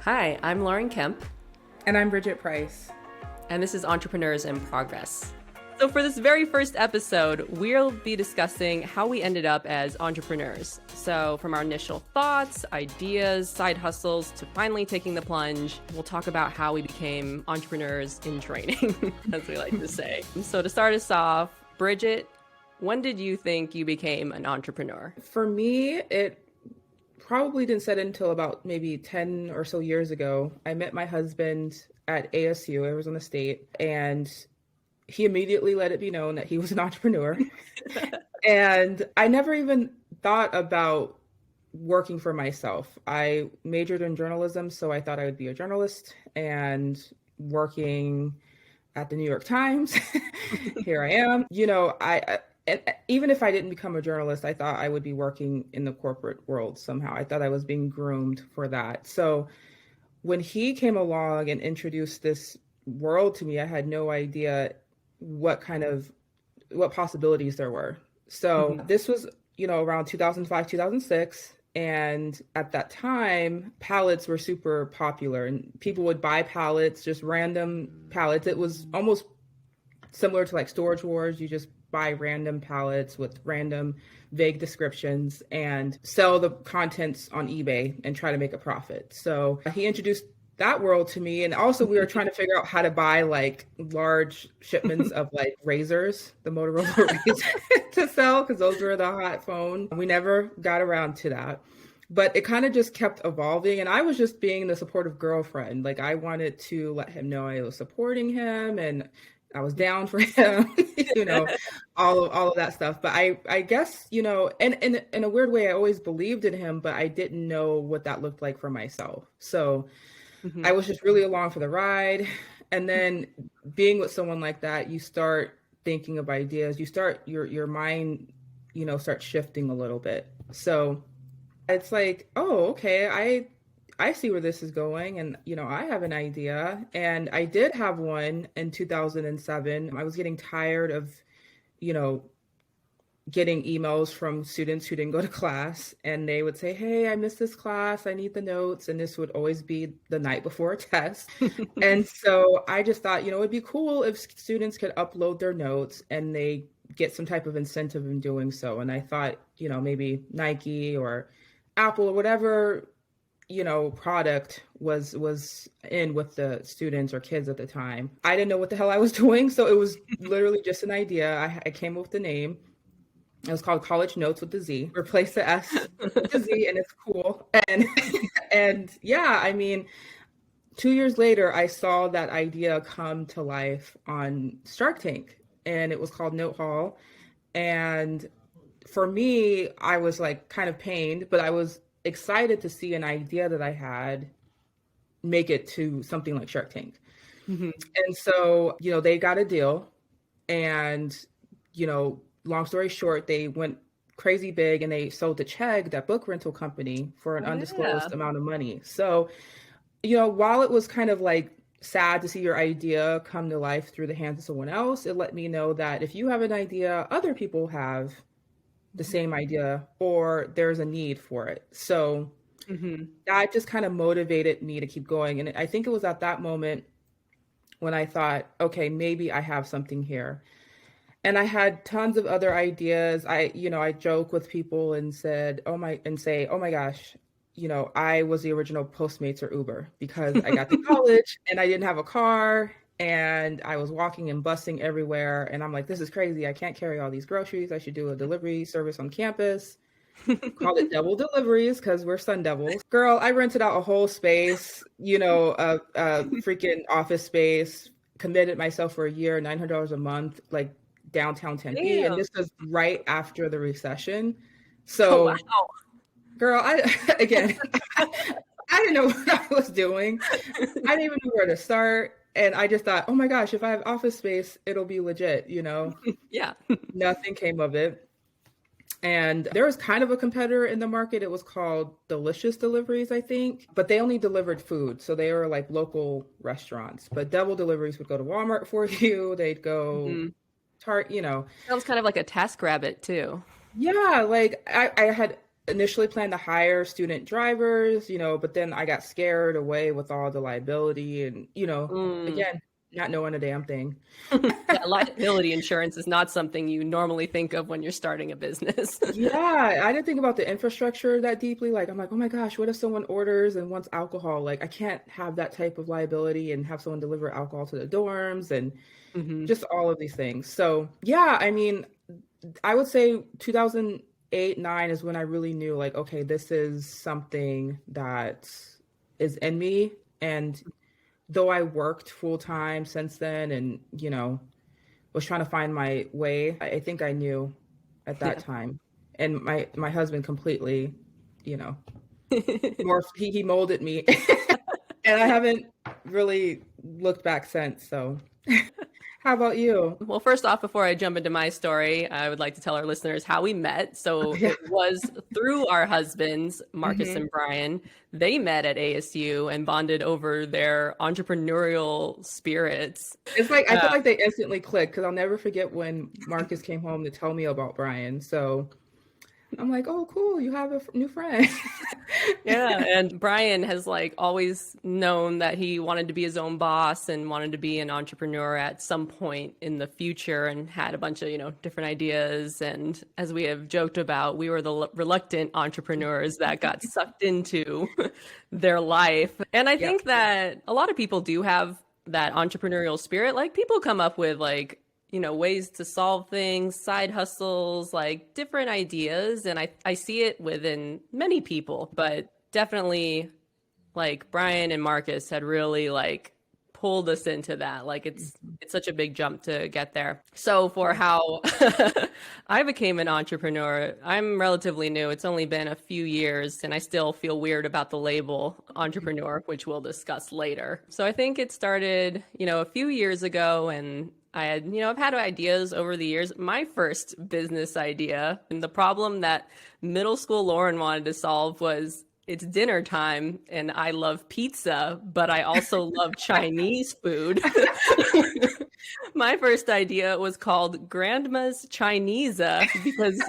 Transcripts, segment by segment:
Hi, I'm Lauren Kemp, And I'm Bridget Price. and this is Entrepreneurs in Progress. So, for this very first episode, we'll be discussing how we ended up as entrepreneurs. So, from our initial thoughts, ideas, side hustles, to finally taking the plunge, we'll talk about how we became entrepreneurs in training, as we like to say. So, to start us off, Bridget, when did you think you became an entrepreneur? For me, it probably didn't set in until about maybe 10 or so years ago. I met my husband at ASU, Arizona State, and he immediately let it be known that he was an entrepreneur. And I never even thought about working for myself. I majored in journalism, so I thought I would be a journalist and working at the New York Times. Here I am. And even if I didn't become a journalist, I thought I would be working in the corporate world somehow. I thought I was being groomed for that. So when he came along and introduced this world to me, I had no idea what possibilities there were. So this was, around 2005, 2006. And at that time, pallets were super popular and people would buy pallets, just random pallets. It was almost similar to like Storage Wars. You just buy random pallets with random vague descriptions and sell the contents on eBay and try to make a profit. So he introduced that world to me. And also we were trying to figure out how to buy like large shipments of like razors, the Motorola razor to sell, because those were the hot phone. We never got around to that. But it kind of just kept evolving. And I was just being the supportive girlfriend. Like I wanted to let him know I was supporting him and I was down for him, all of that stuff. But I guess, and in a weird way, I always believed in him, but I didn't know what that looked like for myself. So I was just really along for the ride. And then being with someone like that, you start thinking of ideas, your mind, starts shifting a little bit. So it's like, oh, okay, I see where this is going, and I have an idea. And I did have one in 2007. I was getting tired of you know getting emails from students who didn't go to class, and they would say, hey, I missed this class, I need the notes. And this would always be the night before a test. And so I just thought, it'd be cool if students could upload their notes and they get some type of incentive in doing so. And I thought, maybe Nike or Apple or whatever product was in with the students or kids at the time. I didn't know what the hell I was doing, so it was literally just an idea. I came up with the name. It was called College Notes with the Z. Replace the S with the Z, and it's cool. And yeah, I mean, 2 years later, I saw that idea come to life on Shark Tank, and it was called Note Hall. And for me, I was like kind of pained, but I was excited to see an idea that I had make it to something like Shark Tank. And so, they got a deal, and, long story short, they went crazy big and they sold to Chegg, that book rental company, for an undisclosed amount of money. So, while it was kind of like sad to see your idea come to life through the hands of someone else, it let me know that if you have an idea, other people have the same idea, or there's a need for it. So that just kind of motivated me to keep going. And I think it was at that moment when I thought, okay, maybe I have something here. And I had tons of other ideas. I joke with people and say, oh my gosh, I was the original Postmates or Uber, because I got to college and I didn't have a car and I was walking and busing everywhere. And I'm like, this is crazy. I can't carry all these groceries. I should do a delivery service on campus. Called it Devil Deliveries because we're Sun Devils. Girl, I rented out a whole space, a freaking office space, committed myself for a year, $900 a month, like downtown Tempe. Damn. And this was right after the recession. Oh, So, wow. girl, again, I didn't know what I was doing. I didn't even know where to start. And I just thought, oh my gosh, if I have office space, it'll be legit, Yeah. Nothing came of it. And there was kind of a competitor in the market. It was called Delicious Deliveries, I think, but they only delivered food. So they were like local restaurants. But Devil Deliveries would go to Walmart for you. They'd go Sounds kind of like a TaskRabbit too. Yeah, like I had initially planned to hire student drivers, but then I got scared away with all the liability and, Mm. again, not knowing a damn thing. Yeah, liability insurance is not something you normally think of when you're starting a business. Yeah, I didn't think about the infrastructure that deeply. Like, I'm like, oh my gosh, what if someone orders and wants alcohol? Like, I can't have that type of liability and have someone deliver alcohol to the dorms and Hmm. just all of these things. So, yeah, I mean, I would say 2008, 9 is when I really knew, like, okay, this is something that is in me. And though I worked full time since then and, was trying to find my way, I think I knew at that Yeah. time. And my husband completely, you know, he molded me. And I haven't really looked back since. So, how about you? Well, first off, before I jump into my story, I would like to tell our listeners how we met. So Yeah. it was through our husbands, Marcus Hmm. and Brian. They met at ASU and bonded over their entrepreneurial spirits. It's like I feel Uh, like they instantly clicked because I'll never forget when Marcus came home to tell me about Brian. So I'm like, oh, cool, you have a new friend. Yeah, and Brian has like always known that he wanted to be his own boss and wanted to be an entrepreneur at some point in the future and had a bunch of, different ideas. And as we have joked about, we were the reluctant entrepreneurs that got sucked into their life. And I Yep. think that a lot of people do have that entrepreneurial spirit. Like people come up with like ways to solve things, side hustles, like different ideas. And I see it within many people, but definitely like Brian and Marcus had really like pulled us into that. Like it's such a big jump to get there. So for Yeah. how I became an entrepreneur, I'm relatively new. It's only been a few years and I still feel weird about the label entrepreneur, which we'll discuss later. So I think it started, a few years ago and I had, I've had ideas over the years. My first business idea and the problem that middle school Lauren wanted to solve was it's dinner time and I love pizza, but I also love Chinese food. My first idea was called Grandma's Chinesa because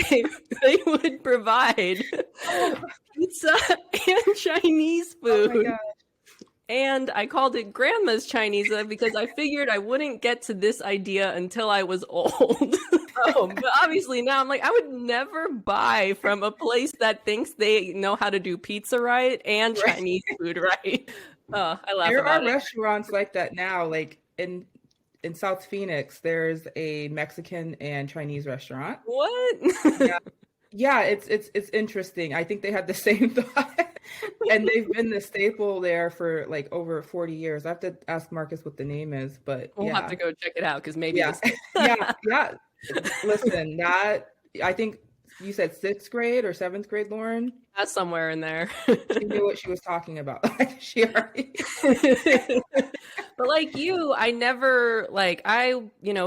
they, they would provide Oh, pizza and Chinese oh my food. God. And I called it Grandma's Chinesa because I figured I wouldn't get to this idea until I was old. But obviously now I'm like, I would never buy from a place that thinks they know how to do pizza right and Right. Chinese food right. I laugh There about are it. restaurants like that now. Like in South Phoenix, there's a Mexican and Chinese restaurant. What? Yeah. Yeah, it's interesting. I think they had the same thought. And they've been the staple there for like over 40 years. I have to ask Marcus what the name is, but We'll have to yeah. go check it out because maybe Yeah. this. Yeah. Yeah. Listen, that I think you said sixth grade or seventh grade, Lauren. That's somewhere in there. She knew what she was talking about. Like she already. But like you, I never like I,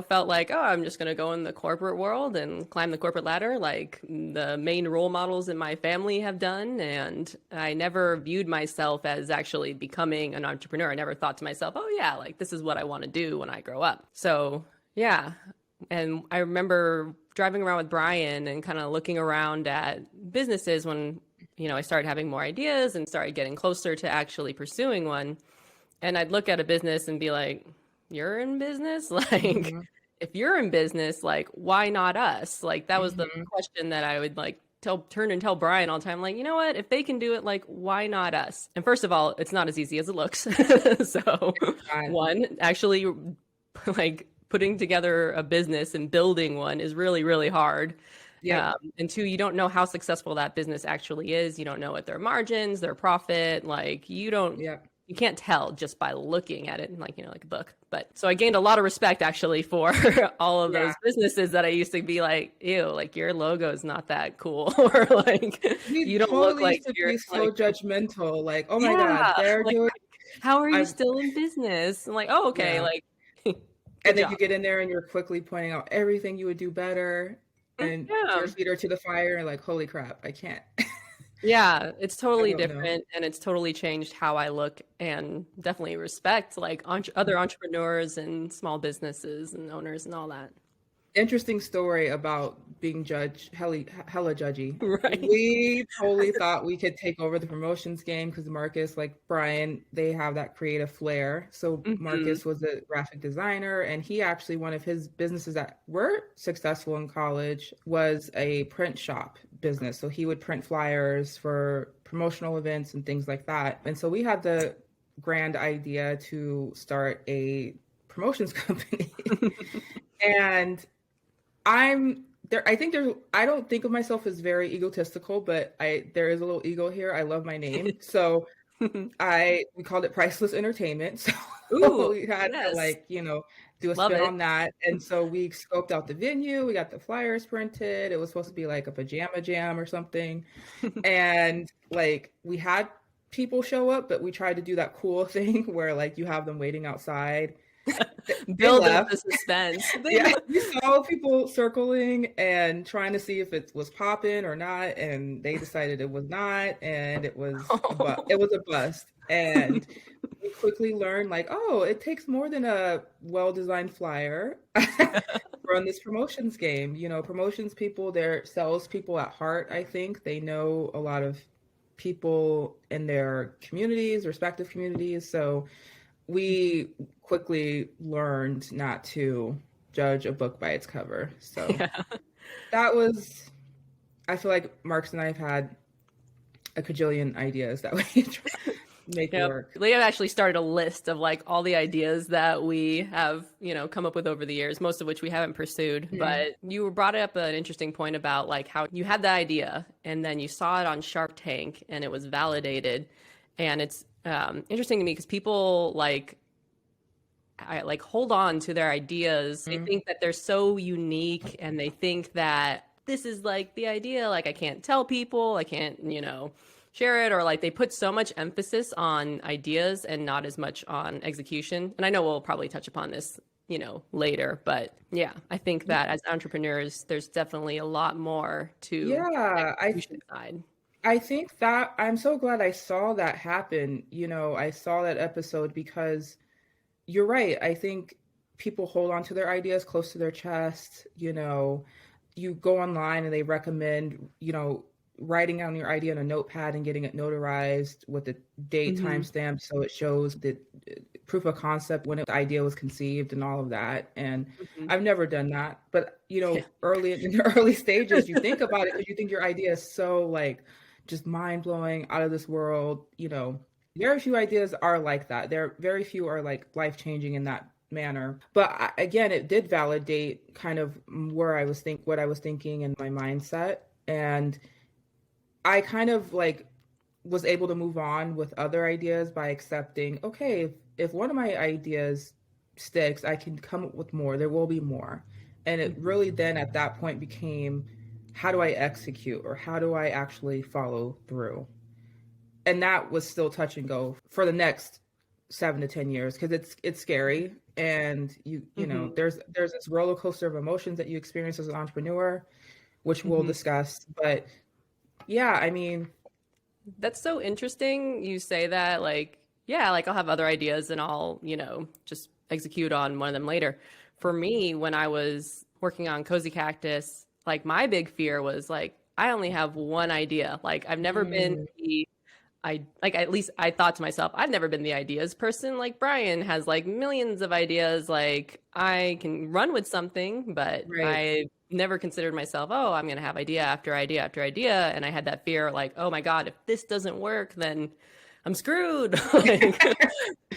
felt like, oh, I'm just gonna go in the corporate world and climb the corporate ladder like the main role models in my family have done. And I never viewed myself as actually becoming an entrepreneur. I never thought to myself, oh yeah, like this is what I want to do when I grow up. So yeah. And I remember driving around with Brian and kind of looking around at businesses when, I started having more ideas and started getting closer to actually pursuing one. And I'd look at a business and be like, you're in business? Like, Hmm. if you're in business, like, why not us? Like, that was the Hmm. question that I would like turn and tell Brian all the time, like, you know what? If they can do it, like, why not us? And first of all, it's not as easy as it looks. So, one, actually, like, putting together a business and building one is really, really hard. Yep. And two, you don't know how successful that business actually is. You don't know what their margins, their profit, like Yep. you can't tell just by looking at it, like, like a book. But so I gained a lot of respect actually for all of Yeah. those businesses that I used to be like, ew, like your logo is not that cool. Or like, We you don't look totally like used to you're be so like, judgmental. Like, oh my God, yeah, they're like, doing how are you I still in business? I'm like, oh, okay, yeah. like, And good then job. you get in there and you're quickly pointing out everything you would do better and Yeah. your feet are to the fire and like, holy crap, I can't. Yeah, it's I totally don't know. different and it's totally changed how I look and definitely respect like other entrepreneurs and small businesses and owners and all that. Interesting story about being hella judgy. Right. We totally thought we could take over the promotions game because Marcus, like Brian, they have that creative flair. So Hmm. Marcus was a graphic designer, and he actually, one of his businesses that were successful in college was a print shop business. So he would print flyers for promotional events and things like that. And so we had the grand idea to start a promotions company. And I'm there. I think there's. I don't think of myself as very egotistical, but there is a little ego here. I love my name, so we called it Priceless Entertainment. So Ooh, we had to yes. like do a Love spin it. on that, and so we scoped out the venue. We got the flyers printed. It was supposed to be like a pajama jam or something, and like we had people show up, but we tried to do that cool thing where like you have them waiting outside. They Build up left. the suspense. Yeah, we saw people circling and trying to see if it was popping or not, and they decided it was not, and it was a bust. And we quickly learned like, oh, it takes more than a well-designed flyer run this promotions game. Promotions people, they're salespeople at heart, I think. They know a lot of people in their communities, respective communities. So we quickly learned not to judge a book by its cover. So Yeah. that was, I feel like Marks and I have had a cajillion ideas that we try to make Yep. work. Leah actually started a list of like all the ideas that we have, come up with over the years, most of which we haven't pursued. Mhm. But you brought up an interesting point about like how you had the idea and then you saw it on Shark Tank and it was validated. And it's interesting to me because people like hold on to their ideas. They think that they're so unique and they think that this is like the idea. Like I can't tell people, I can't, share it, or like they put so much emphasis on ideas and not as much on execution. And I know we'll probably touch upon this, later, but yeah, I think that as entrepreneurs, there's definitely a lot more to Yeah, execution side. I think that I'm so glad I saw that happen. I saw that episode because you're right. I think people hold on to their ideas close to their chest. You go online and they recommend, writing down your idea on a notepad and getting it notarized with the date Hmm. timestamp so it shows the proof of concept when the idea was conceived and all of that. And Hmm. I've never done that, but Yeah. early in the early stages, you think about it because you think your idea is so like just mind blowing, out of this world. Very few ideas are like that. There very few are like life changing in that manner. But again, it did validate kind of what I was thinking and my mindset. And I kind of like was able to move on with other ideas by accepting, okay, if one of my ideas sticks, I can come up with more. There will be more. And it Mhm. really then at that point became, how do I execute or how do I actually follow through? And that was still touch and go for the next 7 to 10 years because it's scary, and Mhm. there's this roller coaster of emotions that you experience as an entrepreneur, which we'll Mhm. discuss. But yeah, I mean, That's so interesting. You say that, like, yeah, like I'll have other ideas and I'll, just execute on one of them later. For me, when I was working on Cozy Cactus, like my big fear was like, I only have one idea. Like, I've never been mm, at least I thought to myself, I've never been the ideas person. Like Brian has like millions of ideas. Like I can run with something, but right. I never considered myself, oh, I'm going to have idea after idea after idea. And I had that fear like, oh my God, if this doesn't work, then I'm screwed. Like,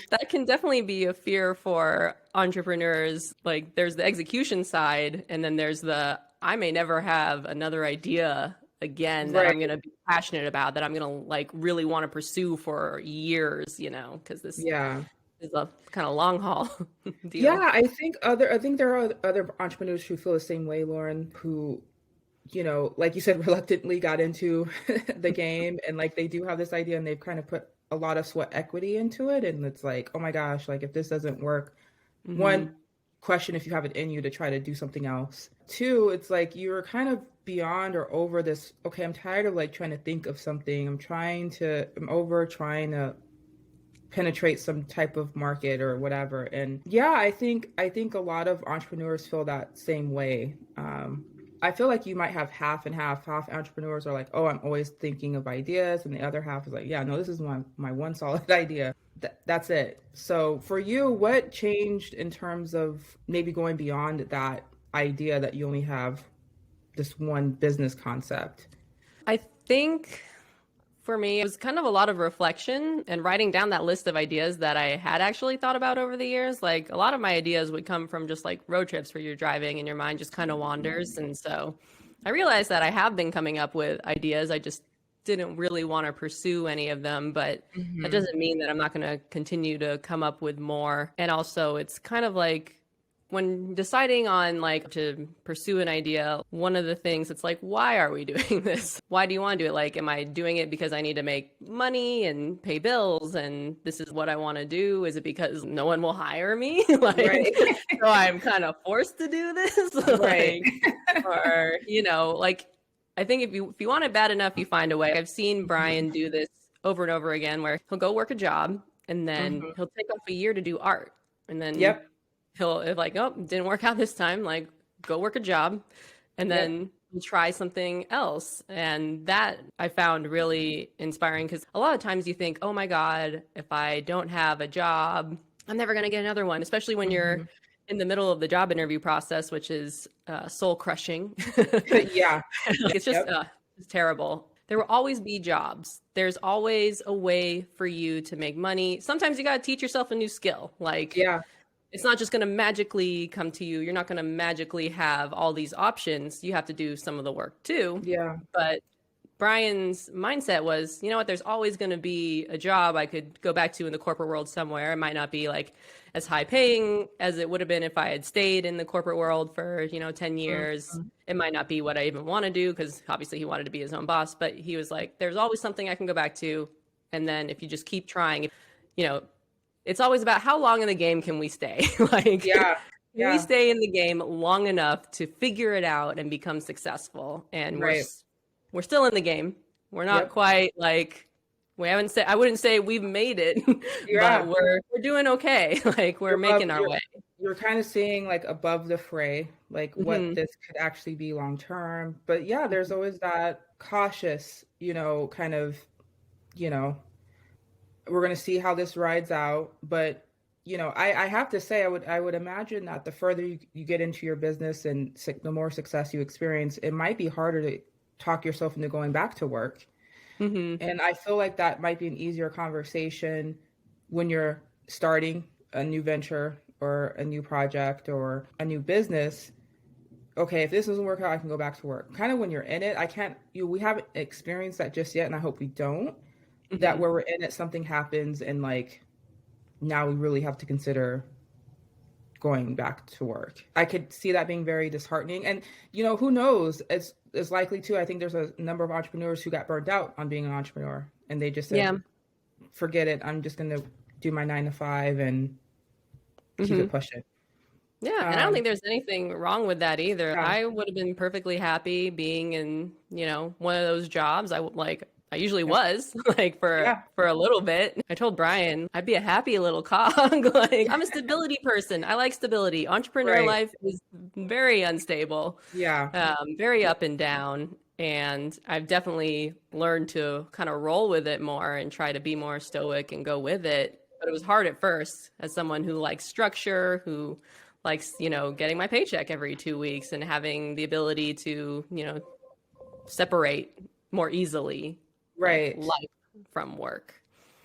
that can definitely be a fear for entrepreneurs. Like there's the execution side, and then there's the I may never have another idea again that I'm going Right. to be passionate about, that I'm going to like really want to pursue for years, because this Yeah. is a kind of long haul deal. Yeah, I think there are other entrepreneurs who feel the same way, Lauren, who, like you said, reluctantly got into the game, and like they do have this idea and they've kind of put a lot of sweat equity into it, and it's like, oh my gosh, like if this doesn't work, Hmm. one, question if you have it in you to try to do something else. Two, it's like you're kind of beyond or over this, okay, I'm tired of like trying to think of something. I'm over trying to penetrate some type of market or whatever. And yeah, I think a lot of entrepreneurs feel that same way. I feel like you might have half and half. Half entrepreneurs are like, oh, I'm always thinking of ideas, and the other half is like, yeah, no, this is my one solid idea. That's it. So for you, what changed in terms of maybe going beyond that idea that you only have this one business concept? I think for me, it was kind of a lot of reflection and writing down that list of ideas that I had actually thought about over the years. Like a lot of my ideas would come from just like road trips where you're driving and your mind just kind of wanders. And so I realized that I have been coming up with ideas. I just didn't really want to pursue any of them, but that Hmm. doesn't mean that I'm not going to continue to come up with more. And also, it's kind of like when deciding on like to pursue an idea, one of the things it's like, why are we doing this? Why do you want to do it? Like, am I doing it because I need to make money and pay bills and this is what I want to do? Is it because no one will hire me? Right. Like, so I'm kind of forced to do this? Right. Like, or, like I think if you want it bad enough, you find a way. I've seen Brian Hmm. do this over and over again where he'll go work a job and then Hmm. he'll take off a year to do art. And then Yep. he'll if like, oh, didn't work out this time, like go work a job and Yep. then try something else. And that I found really inspiring because a lot of times you think, oh my God, if I don't have a job, I'm never going to get another one, especially when you're Hmm. in the middle of the job interview process, which is soul crushing. Yeah. Like, it's just Yep. it's terrible. There will always be jobs. There's always a way for you to make money. Sometimes you got to teach yourself a new skill. Like Yeah. it's not just going to magically come to you. You're not going to magically have all these options. You have to do some of the work too. Yeah. But Brian's mindset was, you know what, there's always going to be a job I could go back to in the corporate world somewhere. It might not be like as high paying as it would have been if I had stayed in the corporate world for, 10 years. Mhm. It might not be what I even want to do because obviously he wanted to be his own boss, but he was like, there's always something I can go back to. And then if you just keep trying, you know, it's always about how long in the game can we stay? Like, Yeah. can we Yeah. stay in the game long enough to figure it out and become successful? And Right. we're still in the game. We're not Yep. quite like we haven't said. I wouldn't say we've made it, but Yeah. we're doing okay. Like we're You're above, making our you're way. you're kind of seeing like above the fray, like what Hmm. this could actually be long term. But yeah, there's always that cautious, kind of, you know, we're gonna see how this rides out. But I have to say, I would imagine that the further you get into your business and the more success you experience, it might be harder to talk yourself into going back to work. Hmm. And I feel like that might be an easier conversation when you're starting a new venture or a new project or a new business. Okay, if this doesn't work out, I can go back to work. Kind of when you're in it, I can't, we haven't experienced that just yet, and I hope we don't. That Hmm. where we're in it, something happens, and like now we really have to consider going back to work. I could see that being very disheartening. And who knows? It's likely too. I think there's a number of entrepreneurs who got burned out on being an entrepreneur and they just said, Yeah. forget it. I'm just gonna do my 9 to 5 and keep Hmm. it pushing. Yeah, and I don't Um, think there's anything wrong with that either. yeah, I would have been perfectly happy being in, one of those jobs. I usually yep, was like yeah, for a little bit. I told Brian I'd be a happy little cog. Like I'm a stability person. I like stability. Entrepreneur right, life is very unstable, yeah, very up and down. And I've definitely learned to kind of roll with it more and try to be more stoic and go with it. But it was hard at first as someone who likes structure, who likes, getting my paycheck every 2 weeks and having the ability to, separate more easily, like right. life from work.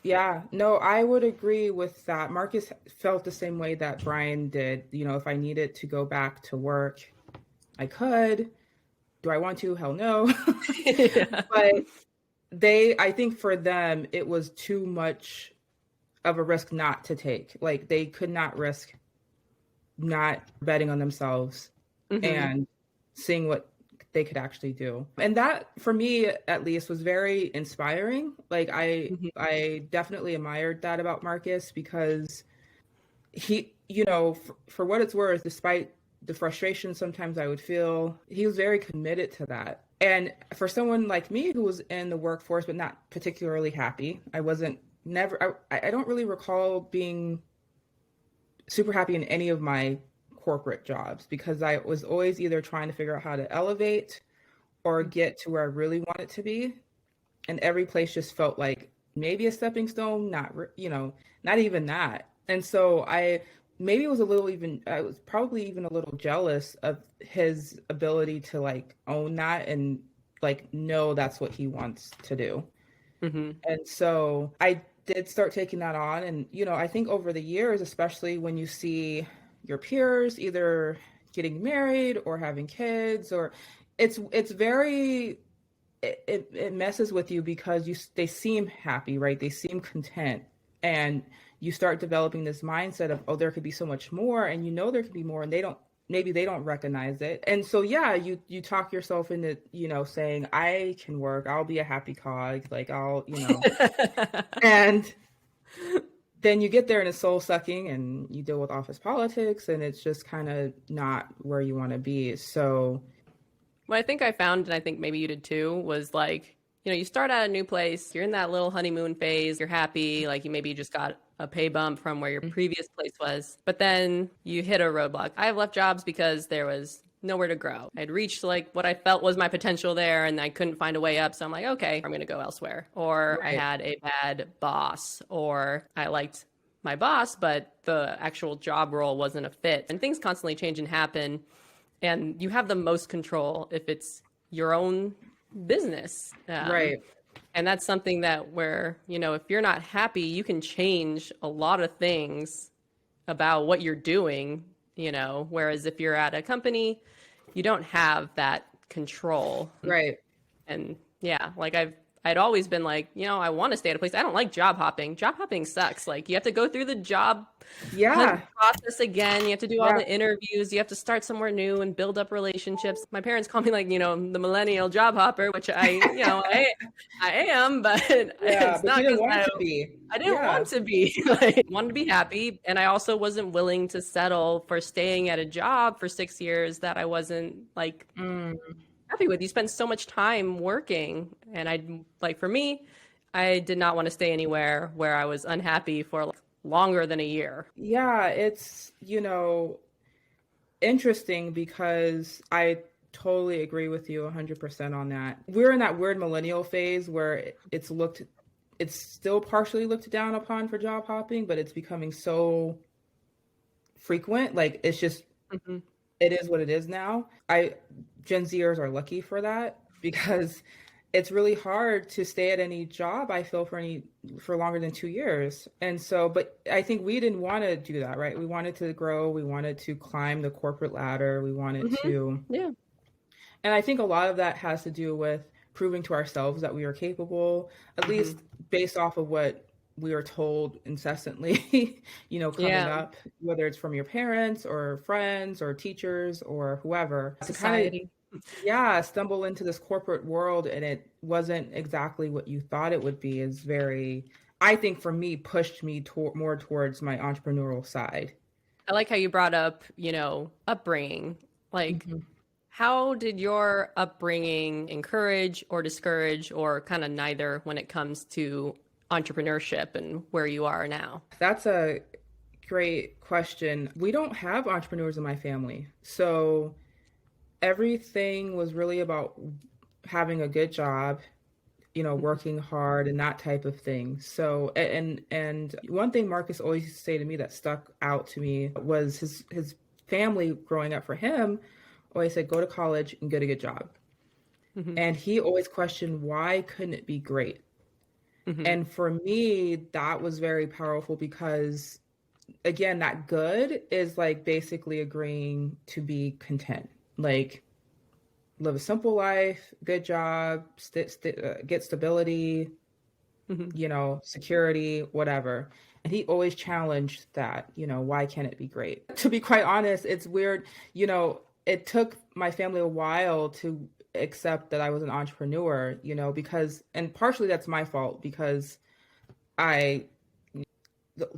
Yeah, no, I would agree with that. Marcus felt the same way that Brian did. If I needed to go back to work, I could. Do I want to? Hell no. Yeah. But I think for them, it was too much of a risk not to take. Like they could not risk not betting on themselves Hmm. and seeing what they could actually do. And that for me at least was very inspiring. Like I Hmm. I definitely admired that about Marcus because he, for what it's worth, despite the frustration sometimes I would feel, he was very committed to that. And for someone like me who was in the workforce but not particularly happy, I wasn't never, I don't really recall being super happy in any of my corporate jobs because I was always either trying to figure out how to elevate or get to where I really wanted to be. And every place just felt like maybe a stepping stone, not even that. And so I was probably even a little jealous of his ability to like own that and like know that's what he wants to do. Hmm. And so I did start taking that on. And, I think over the years, especially when you see your peers either getting married or having kids, or it's very, it messes with you because they seem happy, right? They seem content. And you start developing this mindset of, oh, there could be so much more. And there could be more. And maybe they don't recognize it. And so, yeah, you talk yourself into, saying, I can work, I'll be a happy cog, like and then you get there and it's soul sucking and you deal with office politics and it's just kind of not where you want to be. So, What I think I found, and I think maybe you did too, was like, you start at a new place, you're in that little honeymoon phase, you're happy, like you maybe just got a pay bump from where your previous place was, but then you hit a roadblock. I have left jobs because there was nowhere to grow. I'd reached like what I felt was my potential there and I couldn't find a way up. So I'm like, okay, I'm going to go elsewhere. Or I right, had a bad boss, or I liked my boss, but the actual job role wasn't a fit. And things constantly change and happen. And you have the most control if it's your own business. right. And that's something that where, if you're not happy, you can change a lot of things about what you're doing, whereas if you're at a company, you don't have that control. Right. And yeah, like I'd always been like, I want to stay at a place. I don't like job hopping. Job hopping sucks. Like you have to go through the job hunt Yeah. process again. You have to do all Yeah. the interviews. You have to start somewhere new and build up relationships. My parents call me like, the millennial job hopper, which I am, but Yeah. it's But you not didn't because want to be. I didn't Yeah. want to be. Like, wanted to be happy. And I also wasn't willing to settle for staying at a job for 6 years that I wasn't like Mm. happy with. You spend so much time working. And for me, I did not want to stay anywhere where I was unhappy for like, longer than a year. Yeah. It's, interesting because I totally agree with you 100% on that. We're in that weird millennial phase where it's still partially looked down upon for job hopping, but it's becoming so frequent. Like it's just, Hmm. it is what it is now. Gen Zers are lucky for that because it's really hard to stay at any job, I feel, for longer than 2 years. And so, but I think we didn't want to do that, right? We wanted to grow, we wanted to climb the corporate ladder, we wanted Hmm. to, Yeah. and I think a lot of that has to do with proving to ourselves that we are capable, at Hmm. least based off of what we are told incessantly, coming Yeah. up, whether it's from your parents or friends or teachers or whoever, to kind of, Society. yeah, stumble into this corporate world and it wasn't exactly what you thought it would be is I think for me, pushed me more towards my entrepreneurial side. I like how you brought up, upbringing. Like, Mhm. how did your upbringing encourage or discourage, or kind of neither, when it comes to entrepreneurship and where you are now? That's a great question. We don't have entrepreneurs in my family. So everything was really about having a good job, working hard and that type of thing. So and one thing Marcus always used to say to me that stuck out to me was his family growing up for him always said go to college and get a good job. Hmm. And he always questioned why couldn't it be great? Hmm. And for me, that was very powerful because again, that good is like basically agreeing to be content. Like live a simple life, good job, get stability, Hmm. security, whatever. And he always challenged that, why can't it be great? To be quite honest, it's weird. It took my family a while to accept that I was an entrepreneur, because, and partially that's my fault because I,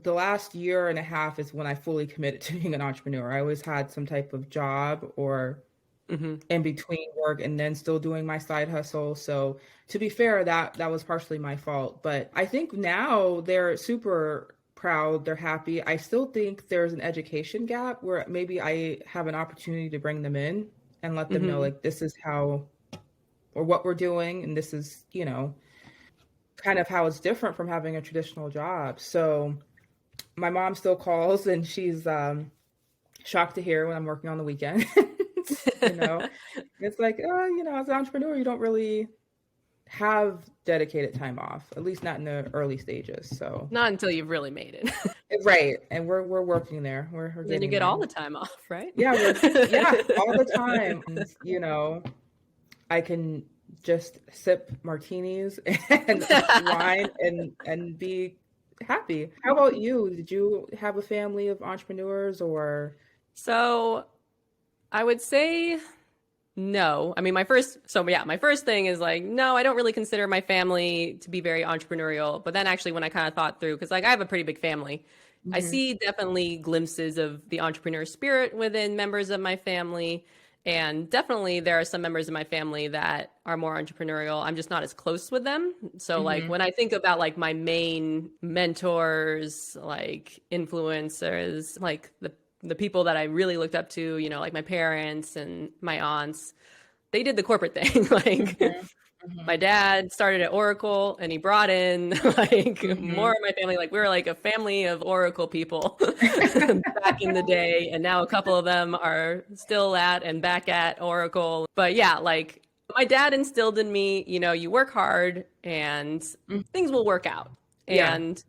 the last year and a half is when I fully committed to being an entrepreneur. I always had some type of job or in between work and then still doing my side hustle. So to be fair, that was partially my fault. But I think now they're super proud, they're happy. I still think there's an education gap where maybe I have an opportunity to bring them in and let them know, like, this is how or what we're doing, and this is, kind of how it's different from having a traditional job. So my mom still calls, and she's shocked to hear when I'm working on the weekend. you know, it's like, as an entrepreneur, you don't really have dedicated time off, at least not in the early stages. So Not until you've really made it. right, and we're working there. We're Then you getting get there. all the time off, right? Yeah, yeah, all the time. And, I can just sip martinis and wine and be happy. How about you? Did you have a family of entrepreneurs or? So I would say no. I mean, my first thing is like, no, I don't really consider my family to be very entrepreneurial. But then actually, when I kind of thought through, because like I have a pretty big family, I Mhm, see definitely glimpses of the entrepreneur spirit within members of my family. And definitely there are some members of my family that are more entrepreneurial. I'm just not as close with them. So like mhm, when I think about like my main mentors, like influencers, like the people that I really looked up to, like my parents and my aunts, they did the corporate thing. Like mhm, my mhm, dad started at Oracle and he brought in like more mhm. of my family. Like we were like a family of Oracle people back in the day. And now a couple of them are still at and back at Oracle. But yeah, like my dad instilled in me, you work hard and Mm, things will work out. yeah, And,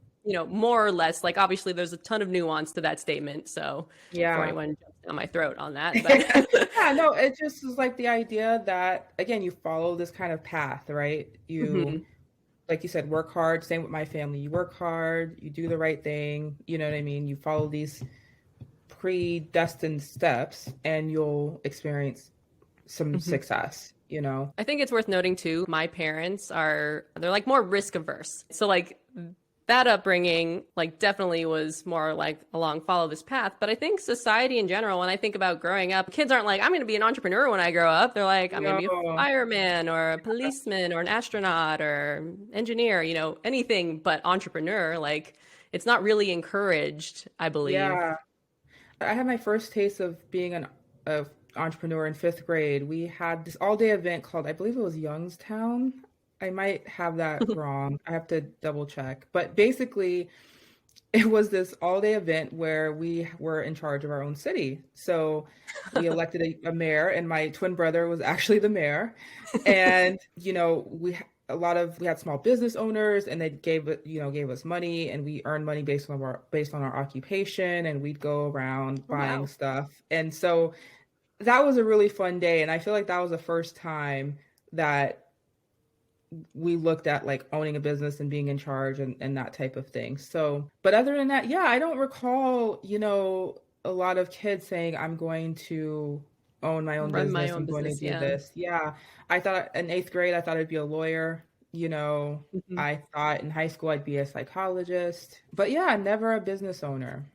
more or less, like obviously there's a ton of nuance to that statement. So before yeah. anyone jumps down my throat on that, but Yeah, no, it just is like the idea that, again, you follow this kind of path, right? You, Mhm. like you said, work hard. Same with my family. You work hard, you do the right thing. You know what I mean? You follow these predestined steps and you'll experience some Mhm. success. I think it's worth noting too, my parents they're like more risk averse. So like that upbringing like definitely was more like along follow this path. But I think society in general, when I think about growing up, kids aren't like, I'm going to be an entrepreneur when I grow up. They're like, I'm going to be a No, fireman or a policeman or an astronaut or engineer, anything but entrepreneur. Like it's not really encouraged, I believe. yeah. I had my first taste of being an a entrepreneur in fifth grade. We had this all day event called, I believe it was Youngstown. I might have that wrong. I have to double check. But basically, it was this all day event where we were in charge of our own city. So we elected a mayor, and my twin brother was actually the mayor. And, we had small business owners, and they gave us money, and we earned money based on our occupation, and we'd go around Oh, buying wow. stuff. And so that was a really fun day. And I feel like that was the first time that we looked at like owning a business and being in charge and that type of thing. So, but other than that, yeah, I don't recall, a lot of kids saying, I'm going to own my own Run my business. own I'm going to business. do Yeah. this. Yeah. I thought in eighth grade, I thought I'd be a lawyer. Mhm. I thought in high school I'd be a psychologist, but yeah, never a business owner.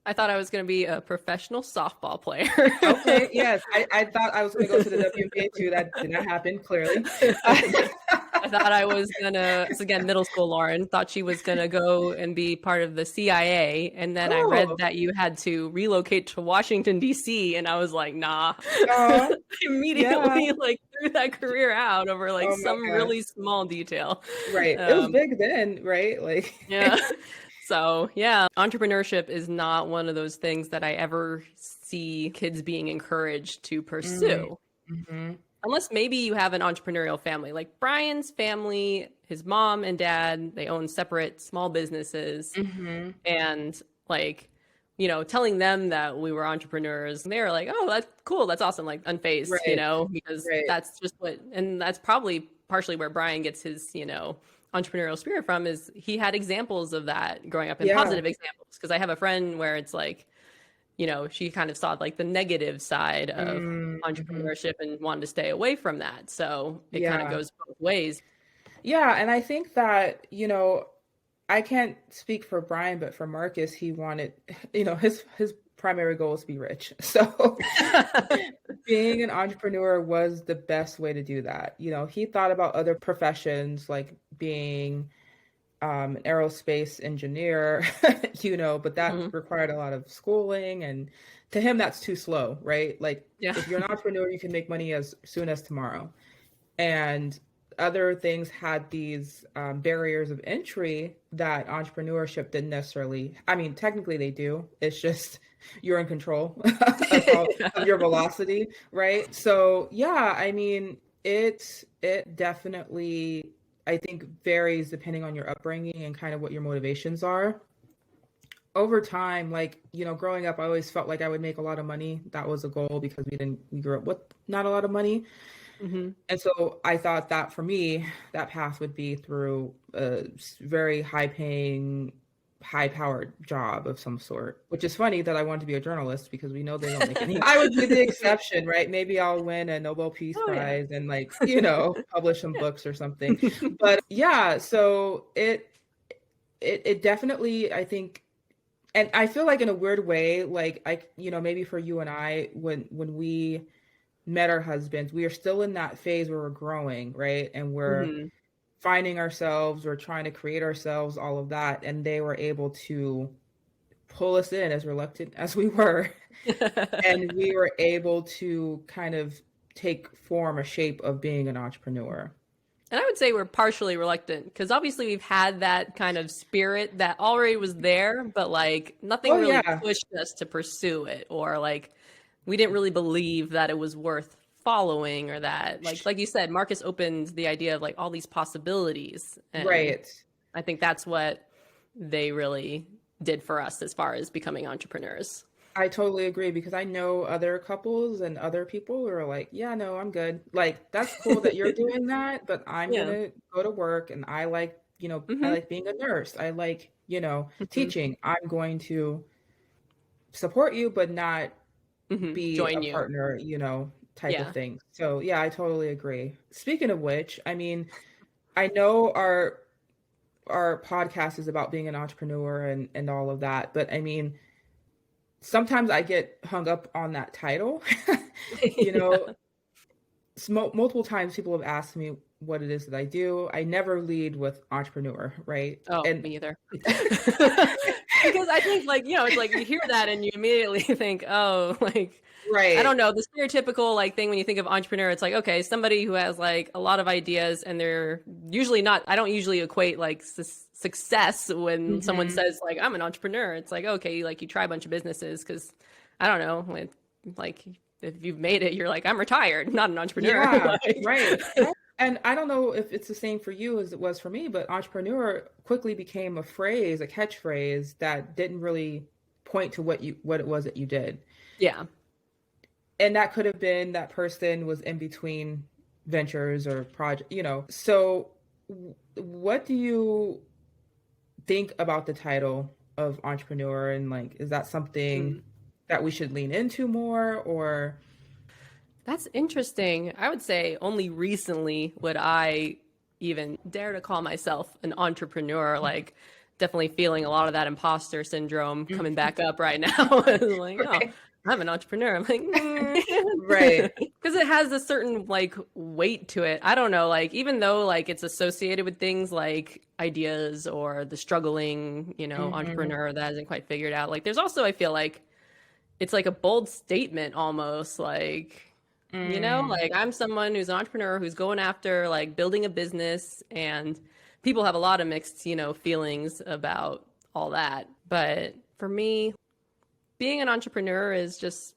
I thought I was going to be a professional softball player. Okay. Yes. I thought I was going to go to the WNBA too. That did not happen, clearly. I thought I was gonna, this again, middle school Lauren, thought she was gonna go and be part of the CIA. And then I read Oh, that you had to relocate to Washington, D.C. And I was like, nah. uh, I yeah. immediately like threw that career out over like Oh my some gosh. really small detail. Right. It was Um, big then, right? Like, yeah. So yeah, entrepreneurship is not one of those things that I ever see kids being encouraged to mm, pursue. hmm Unless maybe you have an entrepreneurial family. Like Brian's family, his mom and dad, they own separate small businesses. hmm And like, telling them that we were entrepreneurs, they were like, oh, that's cool. That's awesome. Like unfazed, right, because right. that's just and that's probably partially where Brian gets his, entrepreneurial spirit from is he had examples of that growing up and Yeah. positive examples. Cause I have a friend where it's like, she kind of saw like the negative side of Mm-hmm. entrepreneurship and wanted to stay away from that. So it kind of Yeah. goes both ways. Yeah. And I think that, I can't speak for Brian, but for Marcus, he wanted, his primary goal is to be rich. So being an entrepreneur was the best way to do that. He thought about other professions like being an aerospace engineer, but that Mhm. required a lot of schooling. And to him, that's too slow, right? Like Yeah. if you're an entrepreneur, you can make money as soon as tomorrow. And other things had these barriers of entry that entrepreneurship didn't necessarily. I mean, technically they do. It's just you're in control of your velocity, right? So yeah, I mean, it definitely, I think, varies depending on your upbringing and kind of what your motivations are. Over time, like, growing up, I always felt like I would make a lot of money. That was a goal because we grew up with not a lot of money. Hmm. And so I thought that for me, that path would be through a very high paying, high powered job of some sort, which is funny that I wanted to be a journalist because we know they don't make any. I would be the exception, right? Maybe I'll win a Nobel Peace Oh yeah. Prize and like, publish some books or something. But yeah, so it definitely, I think, and I feel like in a weird way, like maybe for you and I, when we met our husbands, we are still in that phase where we're growing, right? And we're Hmm. finding ourselves, we're trying to create ourselves, all of that. And they were able to pull us in, as reluctant as we were. And we were able to kind of take form, a shape of being an entrepreneur. And I would say we're partially reluctant because obviously we've had that kind of spirit that already was there, but like nothing Oh, really yeah. pushed us to pursue it, or like we didn't really believe that it was worth following, or that like you said, Marcus opened the idea of like all these possibilities. And Right. I think that's what they really did for us as far as becoming entrepreneurs. I totally agree because I know other couples and other people who are like, yeah, no, I'm good. Like, that's cool that you're doing that, but I'm Yeah. gonna go to work and I Hmm. like being a nurse. I like, Hmm. teaching. I'm going to support you, but not Hmm. be Join a you. partner, type of Yeah. thing. So yeah, I totally agree. Speaking of which, I mean, I know our podcast is about being an entrepreneur and all of that, but I mean, sometimes I get hung up on that title. you know, Yeah. multiple times people have asked me what it is that I do. I never lead with entrepreneur, right? Oh, And me either. Because I think like, it's like you hear that and you immediately think, oh, like I right, don't know, the stereotypical like thing when you think of entrepreneur, it's like, okay, somebody who has like a lot of ideas and they're usually not, I don't usually equate like success when someone hmm, says like I'm an entrepreneur. It's like, okay, like you try a bunch of businesses because I don't know, like if you've made it, you're like, I'm retired, not an entrepreneur. yeah, Like right. And I don't know if it's the same for you as it was for me, but entrepreneur quickly became a phrase, a catchphrase that didn't really point to what it was that you did. yeah. And that could have been that person was in between ventures or project. So what do you think about the title of entrepreneur, and like, is that something that we should lean into more, or That's interesting. I would say only recently would I even dare to call myself an entrepreneur. Like, definitely feeling a lot of that imposter syndrome coming back up right now. Like, oh, right, I'm an entrepreneur. I'm like, right, because it has a certain like weight to it. I don't know. Like, even though like it's associated with things like ideas or the struggling, hmm, entrepreneur that hasn't quite figured out. Like, there's also, I feel like it's like a bold statement almost like mm, like I'm someone who's an entrepreneur who's going after like building a business, and people have a lot of mixed, feelings about all that. But for me, being an entrepreneur is just,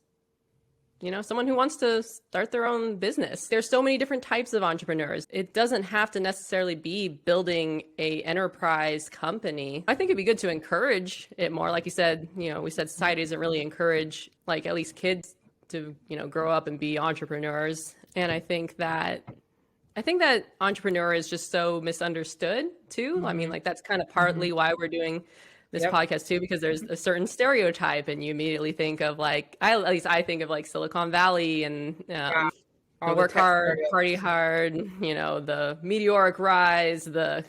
someone who wants to start their own business. There's so many different types of entrepreneurs. It doesn't have to necessarily be building a enterprise company. I think it'd be good to encourage it more. Like you said, we said society doesn't really encourage like at least kids to, grow up and be entrepreneurs. And I think that entrepreneur is just so misunderstood too. I mean, hmm, like that's kind of hmm, partly why we're doing this yep, podcast too, because there's a certain stereotype, and you immediately think of like, at least I think of like Silicon Valley and yeah, the all the work tech hard, party startups. hard, the meteoric rise, the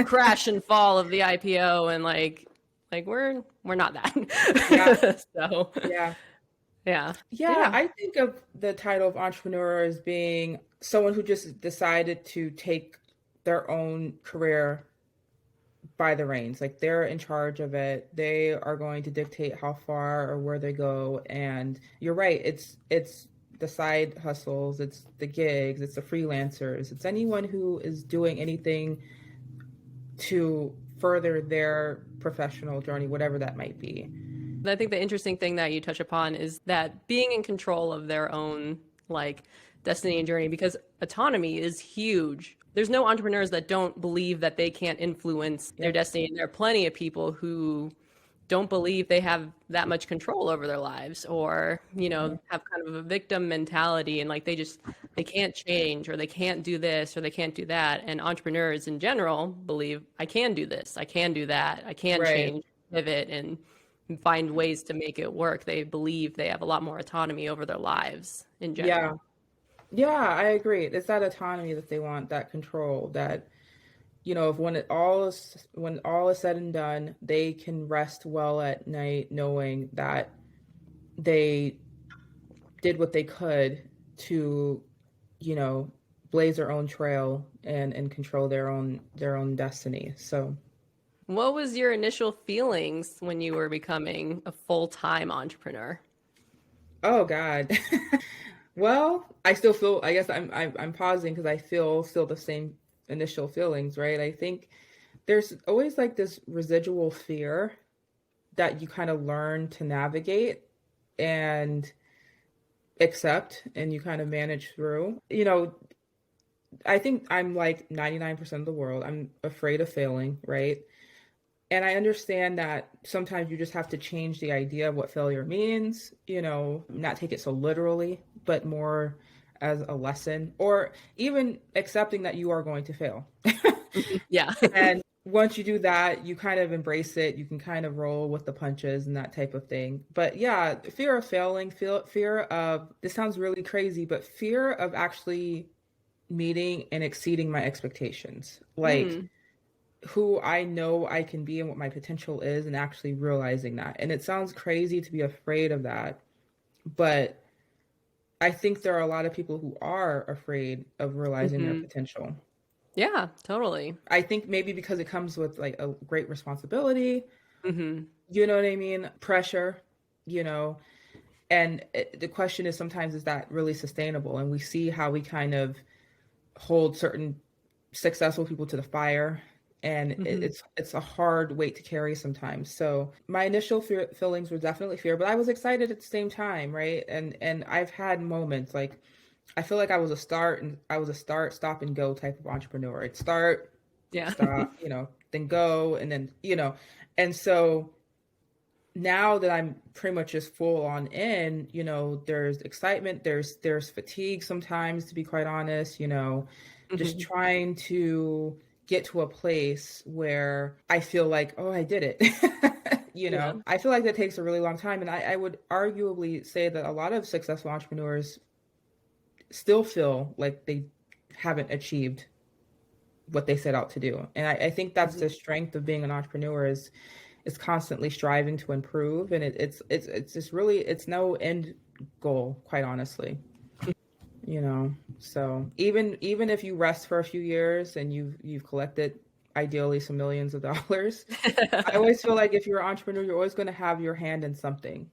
crash and fall of the IPO, and like we're not Yeah, that. So yeah. Yeah. Yeah, Yeah. I think of the title of entrepreneur as being someone who just decided to take their own career by the reins. Like they're in charge of it. They are going to dictate how far or where they go. And you're right, it's the side hustles, it's the gigs, it's the freelancers, it's anyone who is doing anything to further their professional journey, whatever that might be. I think the interesting thing that you touch upon is that being in control of their own like destiny and journey, because autonomy is huge. There's no entrepreneurs that don't believe that they can't influence their Yep. destiny. And there are plenty of people who don't believe they have that much control over their lives, or, Yeah. have kind of a victim mentality, and like they can't change, or they can't do this, or they can't do that. And entrepreneurs in general believe I can do this, I can do that, I can Right. change, pivot, and find ways to make it work. They believe they have a lot more autonomy over their lives in Yeah. general. Yeah, I agree. It's that autonomy that they want, that control, that if when all is said and done, they can rest well at night knowing that they did what they could to, you know, blaze their own trail and control their own destiny. So, What was your initial feelings when you were becoming a full-time entrepreneur? oh God. Well, I still feel, I guess I'm pausing because I feel still the same initial feelings, right? I think there's always like this residual fear that you kind of learn to navigate and accept and you kind of manage through. I think I'm like 99% of the world. I'm afraid of failing, right? And I understand that sometimes you just have to change the idea of what failure means, not take it so literally, but more as a lesson, or even accepting that you are going to fail. Yeah. And once you do that, you kind of embrace it. You can kind of roll with the punches and that type of thing. But yeah, fear of failing, fear of, this sounds really crazy, but fear of actually meeting and exceeding my expectations. Like Hmm. who I know I can be and what my potential is, and actually realizing that. And it sounds crazy to be afraid of that, but I think there are a lot of people who are afraid of realizing their Hmm. potential. Yeah, totally. I think maybe because it comes with like a great responsibility, Hmm. you know what I mean? Pressure, you know. And the question is sometimes, is that really sustainable? And we see how we kind of hold certain successful people to the fire, and Hmm. it's a hard weight to carry sometimes. So my initial feelings were definitely fear, but I was excited at the same time, right? And I've had moments like I feel like I was a start, stop, and go type of entrepreneur. I'd start, Yeah. stop, then go, and then and so now that I'm pretty much just full on in, there's excitement, there's fatigue sometimes, to be quite honest, just Hmm. trying to get to a place where I feel like, oh, I did it. Yeah. I feel like that takes a really long time. And I would arguably say that a lot of successful entrepreneurs still feel like they haven't achieved what they set out to do. And I think that's Hmm. the strength of being an entrepreneur is constantly striving to improve, and it's just really, it's no end goal, quite honestly. So even if you rest for a few years and you've collected ideally some millions of dollars, I always feel like if you're an entrepreneur, you're always going to have your hand in something.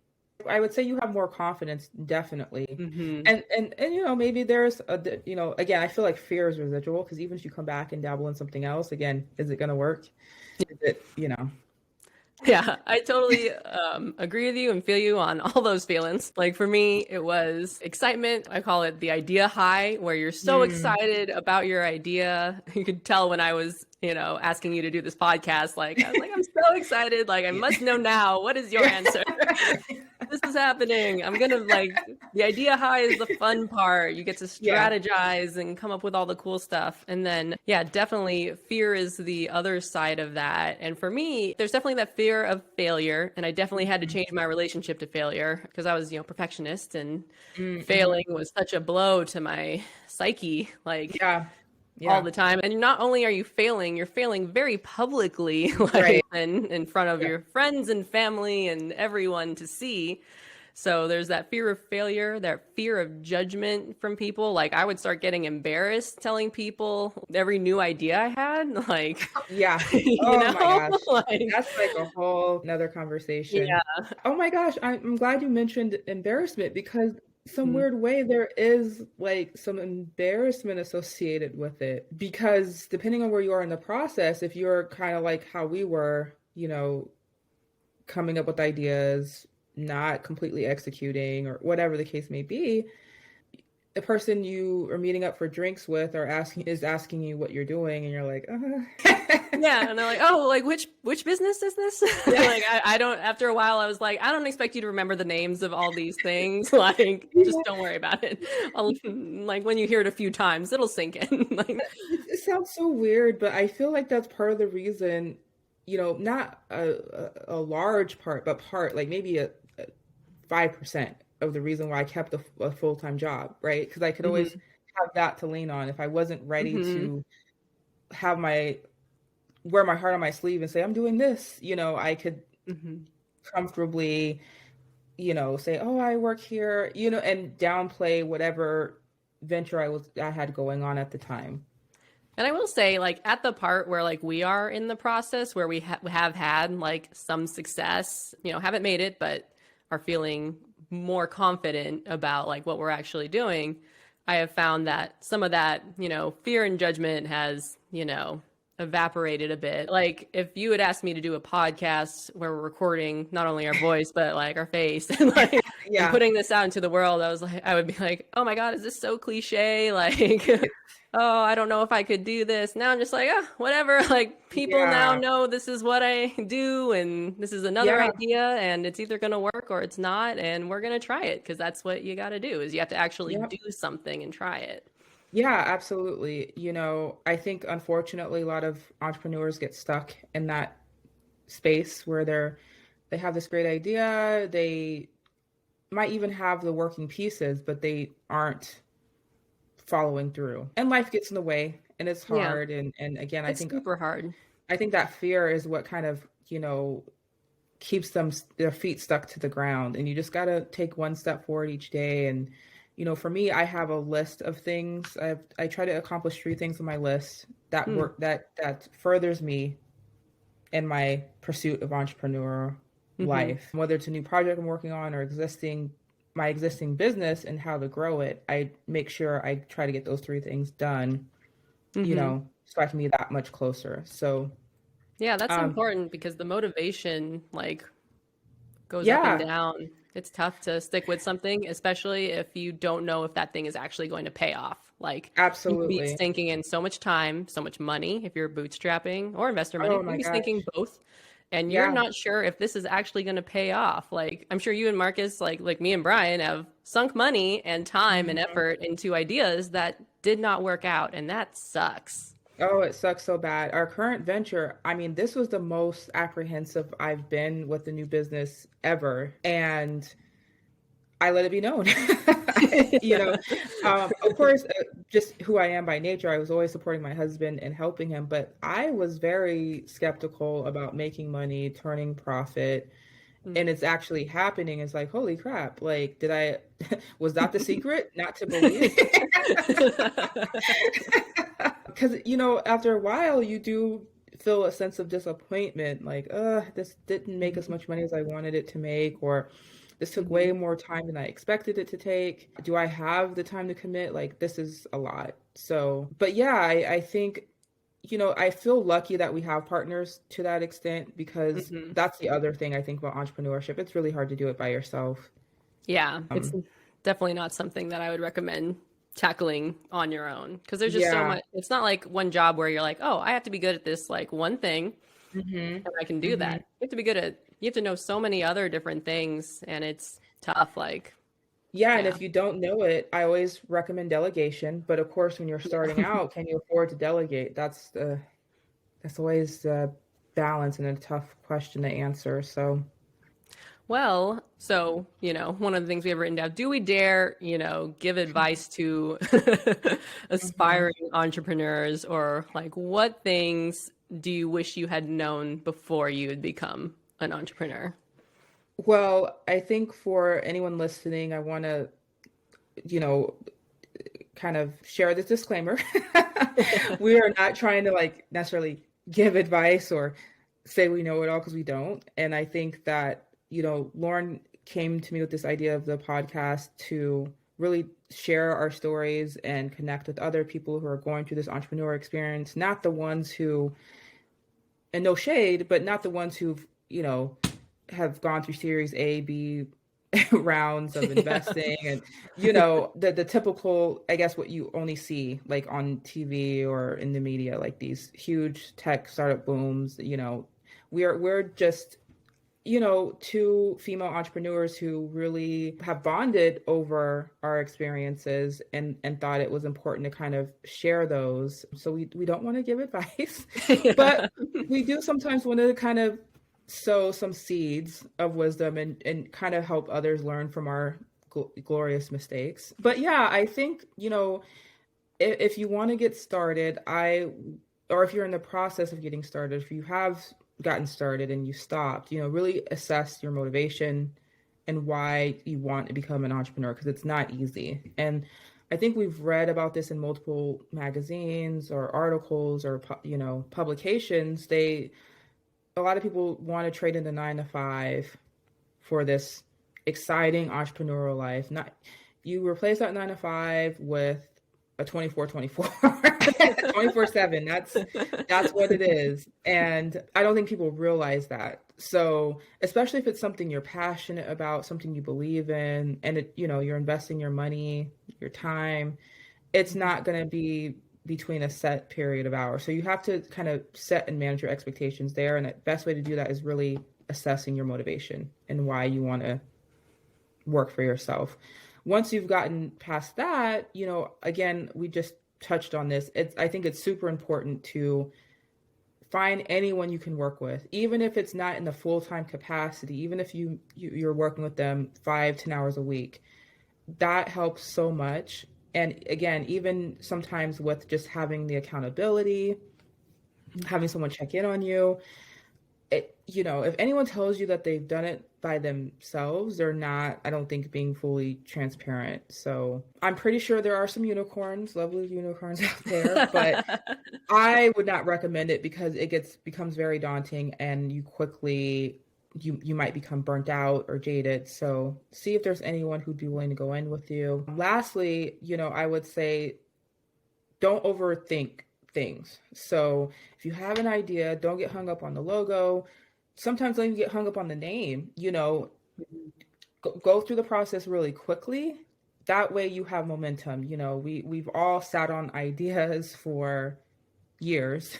I would say you have more confidence, definitely. Hmm. And maybe there's again, I feel like fear is residual, because even if you come back and dabble in something else, again, is it going to work? Is it? Yeah, I totally agree with you and feel you on all those feelings. Like for me, it was excitement. I call it the idea high, where you're so Mm. excited about your idea. You could tell when I was, asking you to do this podcast, like I was like, I'm so excited. Like I must know now. What is your Yeah. answer? This is happening. I'm gonna like the idea high is the fun part. You get to Yeah. strategize and come up with all the cool stuff. And then, yeah, definitely fear is the other side of that. And for me, there's definitely that fear of failure. And I definitely had to Mhm. change my relationship to failure because I was, perfectionist, and Mm-hmm. failing was such a blow to my psyche. Like, Yeah. all Yeah. the time. And not only are you failing, you're failing very publicly, like Right. in front of Yeah. your friends and family and everyone to see. So there's that fear of failure, that fear of judgment from people. Like I would start getting embarrassed telling people every new idea I had, like, Yeah. you Oh my know, gosh. like, That's like a whole another conversation. yeah. Oh my gosh, I'm glad you mentioned embarrassment because some Mhm. weird way there is like some embarrassment associated with it because depending on where you are in the process, if you're kind of like how we were, coming up with ideas, not completely executing or whatever the case may be, the person you are meeting up for drinks with or asking you what you're doing and you're like, Yeah, and they're like, "Oh, like which business is this?" yeah. Like I don't. After a while, I was like, "I don't expect you to remember the names of all these things. Like, just Yeah. don't worry about it. Like when you hear it a few times, it'll sink in." Like, It sounds so weird, but I feel like that's part of the reason, not a large part, but part, like maybe a 5% of the reason why I kept a full-time job, right? Because I could always hmm have that to lean on if I wasn't ready hmm to have wear my heart on my sleeve and say, I'm doing this, I could hmm comfortably, say, oh, I work here, and downplay whatever venture I had going on at the time. And I will say, like at the part where like we are in the process where we have had like some success, haven't made it, but are feeling more confident about like what we're actually doing. I have found that some of that, fear and judgment has, evaporated a bit. Like if you had asked me to do a podcast where we're recording not only our voice but like our face and like and Yeah. putting this out into the world, I would be like, oh my God, is this so cliche? Like, oh, I don't know if I could do this. Now I'm just like, oh, whatever. Like people now Yeah. know this is what I do and this is another Yeah. idea and it's either going to work or it's not and we're going to try it because that's what you got to do is you have to actually Yep. do something and try it. Yeah, absolutely. I think unfortunately a lot of entrepreneurs get stuck in that space where they have this great idea, they might even have the working pieces, but they aren't following through. And life gets in the way and it's Yeah, hard and again, it's super hard. I think that fear is what kind of, keeps their feet stuck to the ground and you just got to take one step forward each day and for me I have a list of things. I try to accomplish 3 things on my list that Hmm. work that furthers me in my pursuit of entrepreneur Mm-hmm. life, whether it's a new project I'm working on or my existing business and how to grow it. I make sure I try to get those 3 things done, Mm-hmm. so I can be that much closer. So Yeah, that's um important because the motivation like goes up and yeah, down. It's tough to stick with something, especially if you don't know if that thing is actually going to pay off. Like you could be absolutely. sinking in so much time, so much money if you're bootstrapping or investor money. Oh You my could be gosh. sinking both and you're Yeah. not sure if this is actually going to pay off. Like I'm sure you and Marcus, like me and Brian have sunk money and time and Mhm. effort into ideas that did not work out and that sucks. Oh, it sucks so bad. Our current venture, I mean, this was the most apprehensive I've been with the new business ever. And I let it be known. Of course, just who I am by nature, I was always supporting my husband and helping him, but I was very skeptical about making money, turning profit, and it's actually happening. It's like, holy crap, like, was that the secret? Not to believe? Because, after a while, you do feel a sense of disappointment, like, this didn't make as much money as I wanted it to make, or this took way Mhm. more time than I expected it to take. Do I have the time to commit? Like, this is a lot. So, but yeah, I think, I feel lucky that we have partners to that extent because Mhm. that's the other thing I think about entrepreneurship. It's really hard to do it by yourself. Yeah, it's Um, definitely not something that I would recommend tackling on your own because there's just so yeah. much. It's not like one job where you're like, oh, I have to be good at this like one thing hmm and I can do hmm that. You have to know so many other different things and it's tough. Like, Yeah, and yeah. if you don't know it, I always recommend delegation. But of course, when you're starting out, can you afford to delegate? That's always the balance and a tough question to answer. So, Well, so, one of the things we have written down, do we dare, give advice to mhm. aspiring entrepreneurs or like what things do you wish you had known before you had become an entrepreneur? Well, I think for anyone listening, I want to, you know, kind of share this disclaimer. We are not trying to like necessarily give advice or say we know it all because we don't. And I think that, Lauren came to me with this idea of the podcast to really share our stories and connect with other people who are going through this entrepreneur experience, not the ones who, and no shade, but not the ones who've, have gone through series A, B rounds of investing and the typical, I guess, what you only see like on TV or in the media, like these huge tech startup booms. We're just two female entrepreneurs who really have bonded over our experiences and thought it was important to kind of share those. So we don't want to give advice, Yeah. but we do sometimes want to kind of sow some seeds of wisdom and kind of help others learn from our glorious mistakes. But yeah, I think, if you want to get started, or if you're in the process of getting started, if you have gotten started and you stopped, really assess your motivation and why you want to become an entrepreneur, because it's not easy. And I think we've read about this in multiple magazines or articles or, publications. A lot of people want to trade in the 9 to 5 for this exciting entrepreneurial life. Not You replace that 9 to 5 with a 24/24, 24/7. That's what it is. And I don't think people realize that. So especially if it's something you're passionate about, something you believe in, and you're investing your money, your time, it's not going to be between a set period of hours. So you have to kind of set and manage your expectations there. And the best way to do that is really assessing your motivation and why you want to work for yourself. Once you've gotten past that, again, we just touched on this. I think it's super important to find anyone you can work with, even if it's not in the full-time capacity, even if you're working with them 5-10 hours a week. That helps so much. And again, even sometimes with just having the accountability, having someone check in on you, if anyone tells you that they've done it by themselves, they're not, I don't think, being fully transparent. So I'm pretty sure there are some unicorns, lovely unicorns out there, but I would not recommend it because it becomes very daunting and you might become burnt out or jaded. So see if there's anyone who'd be willing to go in with you. Lastly, I would say don't overthink things. So if you have an idea, don't get hung up on the logo. Sometimes don't even get hung up on the name. Go through the process really quickly. That way you have momentum. We've all sat on ideas for years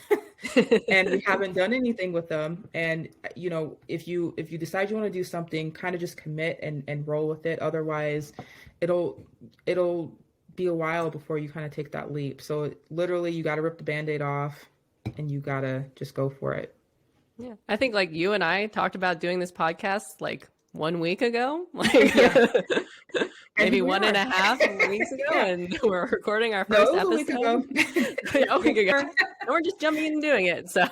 and we haven't done anything with them. And if you decide you want to do something, kind of just commit and roll with it. Otherwise it'll be a while before you kind of take that leap. So literally you got to rip the Band-Aid off and you got to just go for it. Yeah. I think like you and I talked about doing this podcast like 1 week ago, maybe 1.5 weeks ago, Yeah. And we're recording our first episode. A week ago. A week ago. And we're just jumping in and doing it. So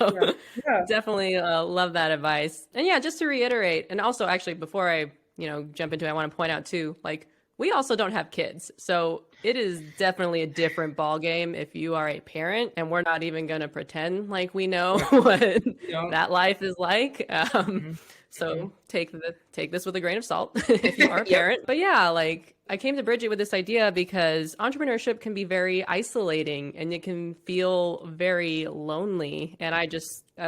Yeah. definitely love that advice. And yeah, just to reiterate, and also actually before I, jump into it, I want to point out too, like we also don't have kids. So it is definitely a different ball game if you are a parent, and we're not even going to pretend like we know what that life is like. So take this with a grain of salt if you are a parent. But yeah, like I came to Bridget with this idea because entrepreneurship can be very isolating and it can feel very lonely. And I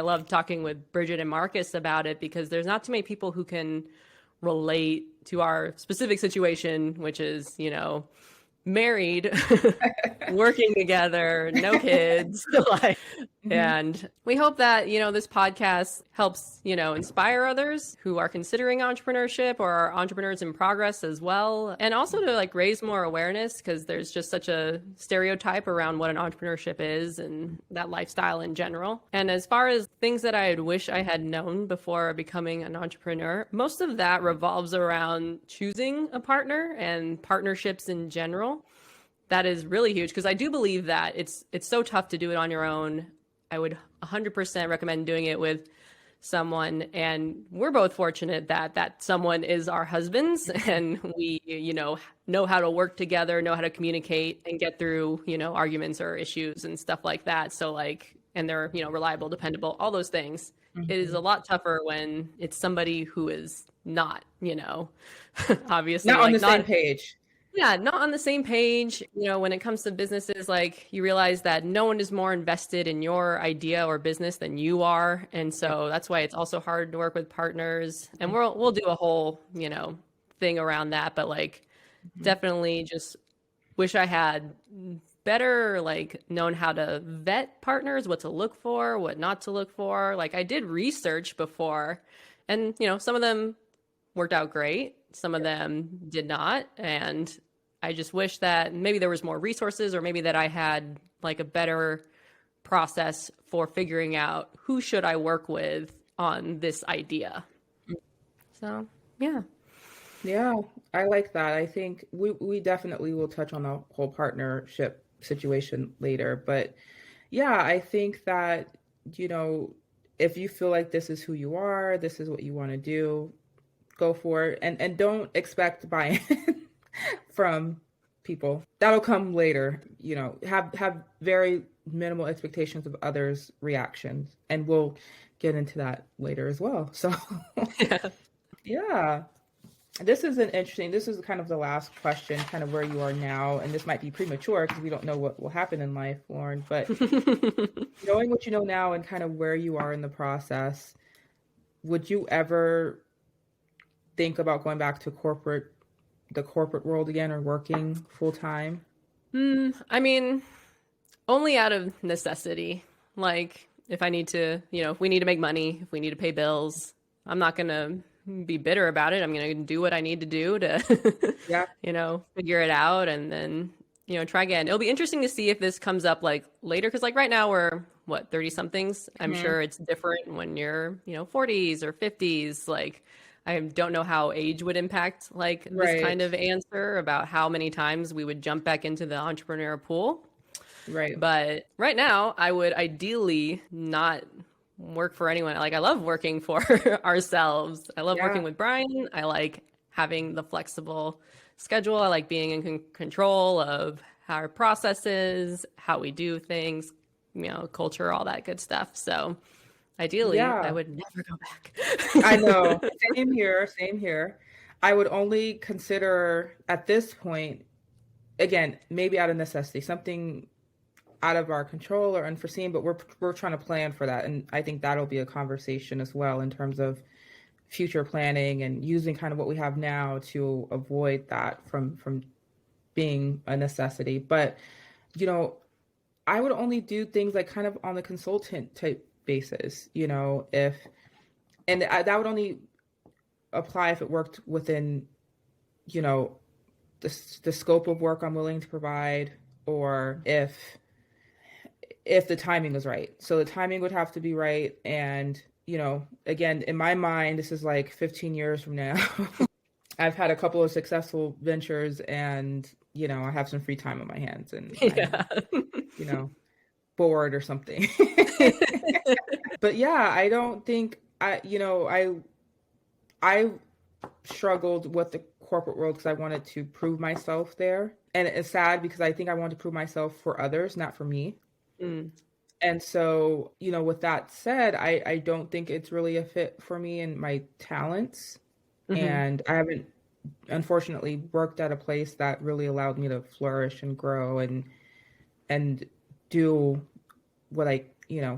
love talking with Bridget and Marcus about it because there's not too many people who can relate to our specific situation, which is, married, working together, no kids, and we hope that, this podcast helps, inspire others who are considering entrepreneurship or are entrepreneurs in progress as well. And also to like raise more awareness because there's just such a stereotype around what an entrepreneurship is and that lifestyle in general. And as far as things that I wish I had known before becoming an entrepreneur, most of that revolves around choosing a partner and partnerships in general. That is really huge because I do believe that it's so tough to do it on your own. I would 100% recommend doing it with someone, and we're both fortunate that that someone is our husbands, and we, know how to work together, know how to communicate and get through, arguments or issues and stuff like that. So like, and they're, reliable, dependable, all those things. It is a lot tougher when it's somebody who is not, obviously Not on like the same page. yeah, not on the same page. When it comes to businesses, like you realize that no one is more invested in your idea or business than you are. And so that's why it's also hard to work with partners. And we'll do a whole, thing around that. But like definitely just wish I had better like known how to vet partners, what to look for, what not to look for. Like I did research before, and some of them worked out great. Some of them did not. And I just wish that maybe there was more resources, or maybe that I had like a better process for figuring out who should I work with on this idea. So, yeah. Yeah, I like that. I think we definitely will touch on the whole partnership situation later. But yeah, I think that, if you feel like this is who you are, this is what you want to do, go for it. And don't expect buy-in from people. That'll come later. Have very minimal expectations of others' reactions. And we'll get into that later as well. So Yeah. yeah. This is kind of the last question, kind of where you are now. And this might be premature because we don't know what will happen in life, Lauren. But knowing what you know now and kind of where you are in the process, would you ever think about going back to the corporate world again, or working full time? I mean, only out of necessity. Like if I need to, if we need to make money, if we need to pay bills, I'm not going to be bitter about it. I'm going to do what I need to do to, Yeah. figure it out, and then, try again. It'll be interesting to see if this comes up like later. Cause like right now we're 30 somethings. I'm sure it's different when you're, 40s or 50s. Like I don't know how age would impact like this kind of answer about how many times we would jump back into the entrepreneur pool. Right. But right now I would ideally not work for anyone. Like I love working for ourselves. I love working with Brian. I like having the flexible schedule. I like being in control of our processes, how we do things, culture, all that good stuff. So ideally, I would never go back. I know. Same here. I would only consider at this point, again, maybe out of necessity, something out of our control or unforeseen, but we're trying to plan for that. And I think that'll be a conversation as well in terms of future planning and using kind of what we have now to avoid that from being a necessity. But, I would only do things like kind of on the consultant type basis, that would only apply if it worked within, the scope of work I'm willing to provide, or if the timing was right. So the timing would have to be right. And, again, in my mind, this is like 15 years from now. I've had a couple of successful ventures, and, I have some free time on my hands, and I'm, bored or something. But yeah, I don't think I struggled with the corporate world because I wanted to prove myself there. And it's sad because I think I wanted to prove myself for others, not for me. And so, with that said, I don't think it's really a fit for me and my talents. And I haven't, unfortunately, worked at a place that really allowed me to flourish and grow and do what I,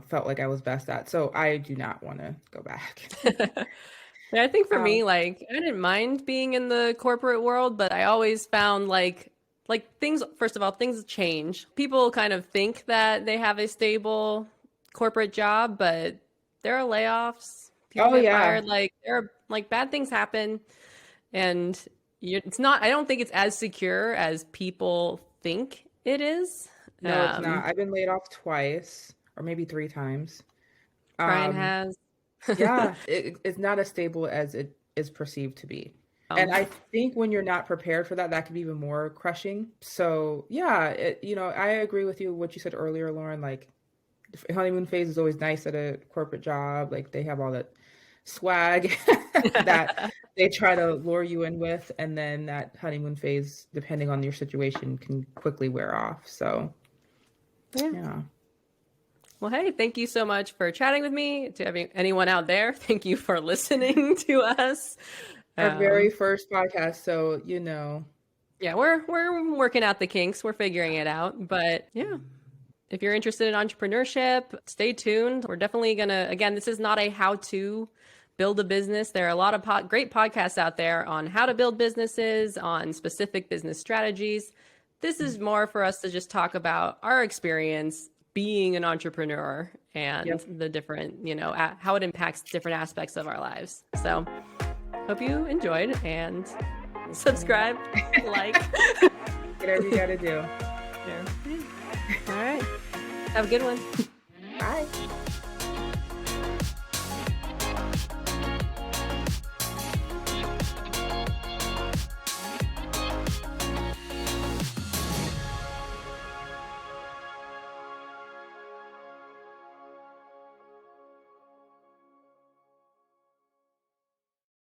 felt like I was best at. So I do not want to go back. Yeah, I think for me, like I didn't mind being in the corporate world, but I always found like things, first of all, things change. People kind of think that they have a stable corporate job, but there are layoffs. People get fired. Like there are like bad things happen, and it's not. I don't think it's as secure as people think it is. No, it's not. I've been laid off twice, or maybe 3 times. Brian has. Yeah, it's not as stable as it is perceived to be. And I think when you're not prepared for that, that can be even more crushing. So yeah, I agree with you, what you said earlier, Lauren, like the honeymoon phase is always nice at a corporate job. Like they have all that swag that they try to lure you in with, and then that honeymoon phase, depending on your situation, can quickly wear off. So yeah. Well, hey, thank you so much for chatting with me. To anyone out there, thank you for listening to us. Our very first podcast, so yeah, we're working out the kinks. We're figuring it out. But yeah, if you're interested in entrepreneurship, stay tuned. We're definitely gonna, again, this is not a how-to build a business. There are a lot of great podcasts out there on how to build businesses, on specific business strategies. This is more for us to just talk about our experience being an entrepreneur and the different, how it impacts different aspects of our lives. So hope you enjoyed, and subscribe, like. Whatever you gotta do. Yeah. All right. Have a good one. Bye.